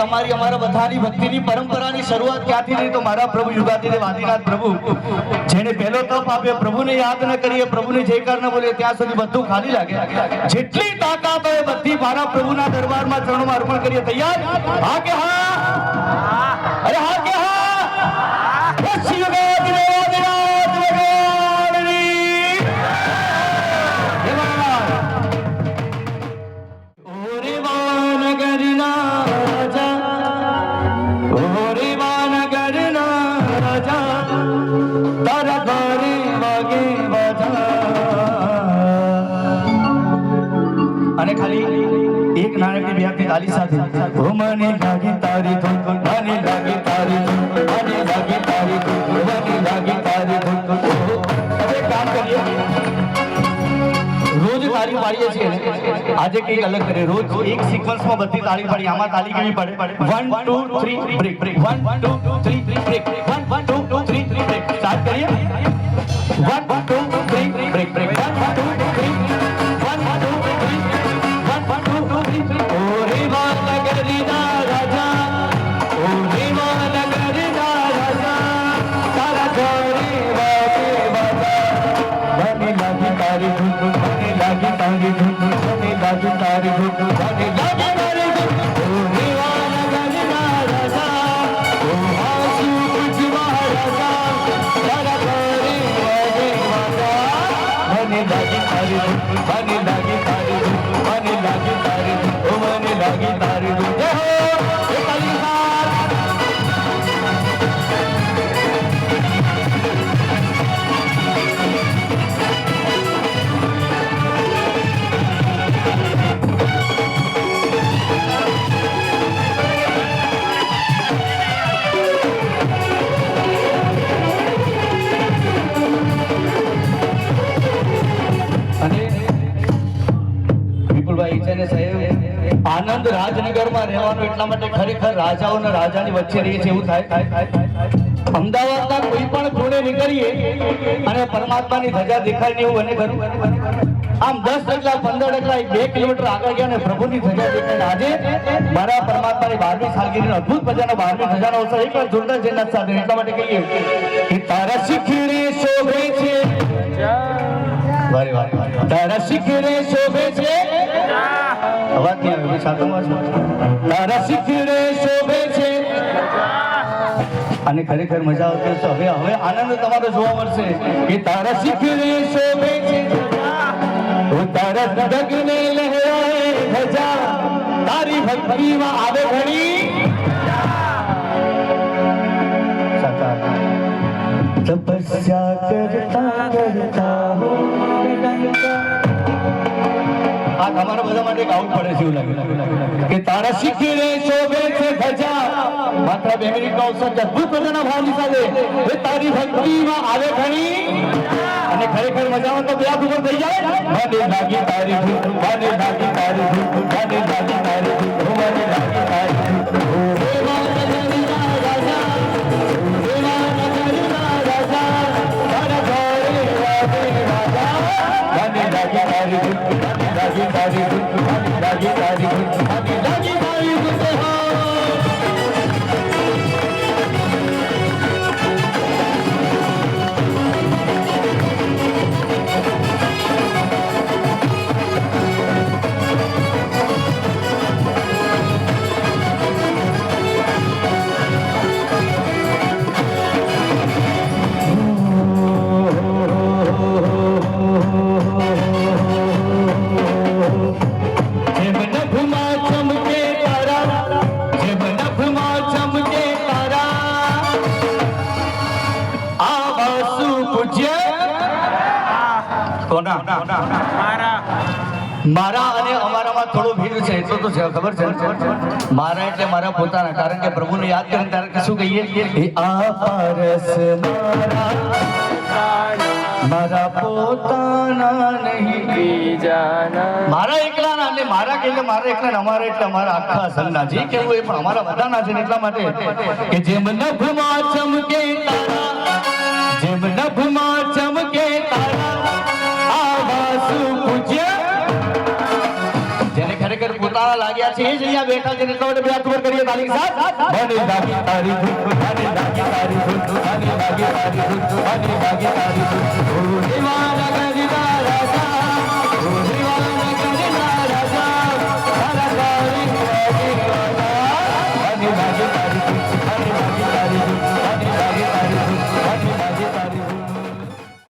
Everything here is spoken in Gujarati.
તમારી અમારા બધાની ભક્તિની પરંપરાની શરૂઆત ક્યાંથી થઈ? તો મારા પ્રભુ યુગાદિદેવ આદિનાથ પ્રભુ જેને પહેલો તપ આપ્યો, પ્રભુને યાદ ન કરીએ, પ્રભુને જયકાર ન બોલીએ, ત્યાં સુધી બધું ખાલી લાગે. જેટલી તાકાત હોય બધી મારા પ્રભુના દરબારમાં ચરણોમાં અર્પણ કરીએ. તૈયાર? હા કે હા? અરે હા કે હા? અને ખાલી એક નાનકડી બે તાલી સાથે મને લાગી તારી ધૂન, મને લાગી તારી ધૂન, મને લાગી તારી ધૂન, મને લાગી તારી ધૂન. હવે કામ કરીએ, રોજ તાળી પાડીએ છીએ, આજે કંઈક અલગ કરીએ. રોજ એક સિક્વન્સમાં બધી તાળી પાડી. આમાં તાળી કેવી પડે? 1 2 3 break break, 1 2 3 break, 1 2 3 break. Start કરીએ. 1 2 3 બ્રેક બ્રેક, 1 2 3 આનંદ રાજનગરમાં રહેવાનું એટલા માટે ખરેખર રાજાઓ અને રાજાની વચ્ચે રહીએ છીએ એવું થાય. અમદાવાદના કોઈ પણ ખૂણે નીકળીએ અને પરમાત્માની ધજા દેખાય નહીં એવું બને ખરું? આમ 10 ડગલા 15 ડગલા 2 કિલોમીટર આગળ ગયા અને પ્રભુની ધજા દેખાય. આજે મારા પરમાત્માની 12મી સાલગીરીનો અદ્ભુત મજાનો 12મી ધજાનો અવસર એકવાર જોરદાર જન્નત સાથે એટલા માટે કહીએ કે તારા શિખરે શોભે છે, વારે વારે તારા શિખરે શોભે છે. અવાજ નહીં આવે સાધુમાં છે. તારા શિખરે શોભે છે. અને ખરેખર મજા આવતી હશે. હવે હવે આનંદ તમારો જોવા મળશે કે તારા શિખરે શોભે છે, તારા ડગને લહેરાએ ધજા, તારી ભક્તિમાં આવે ઘણી તપસ્યા કરતા કરતા હો. આ તમારા બધા માટે ગાવું પડે છે એવું લાગે કે તારા શિખરે શોભે છે ધજા, માત્ર 2 મિનિટનો અવસર અદ્ભુત મજાના ભાવની સાથે એ તારી ભક્તિમાં આવે ઘણી. અને ખરેખર મજામાં તો બે હાથ ઉપર થઈ જાય. મને લાગી તારી ધૂન, મને લાગી તારી ધૂન, મને લાગી તારી ધૂન, મને લાગી તારી ધૂન. મારા અને અમારામાં થોડો ભેદ છે એટલું તો છે, ખબર છે. મારા એટલે મારા પોતાના, કારણ કે પ્રભુને યાદ કરીને ત્યારે શું કહીએ? આ પારસ મારા પોતાના નહીં બીજાના. મારા એકલાના એટલે મારા કે એટલે મારા એકલા, અમારા એટલે અમારા આખા સંઘના. જે કેવું એ પણ અમારા બધાના છે. એટલા માટે કે જેમ નભમાં ચમકે તારા, જેમ નભમાં ચમકે તારા, આવા સુપૂજ્ય જેને ખરેખર પોતાના વાળા લાગ્યા છે એ જ અહીંયા બેઠા છે એટલા માટે બે હાથ ઉપર કરીએ તાલી સાથ મને લાગી તારી ધૂન મને લાગી તારી ધૂન મને લાગી તારી ધૂન મને લાગી તારી ધૂન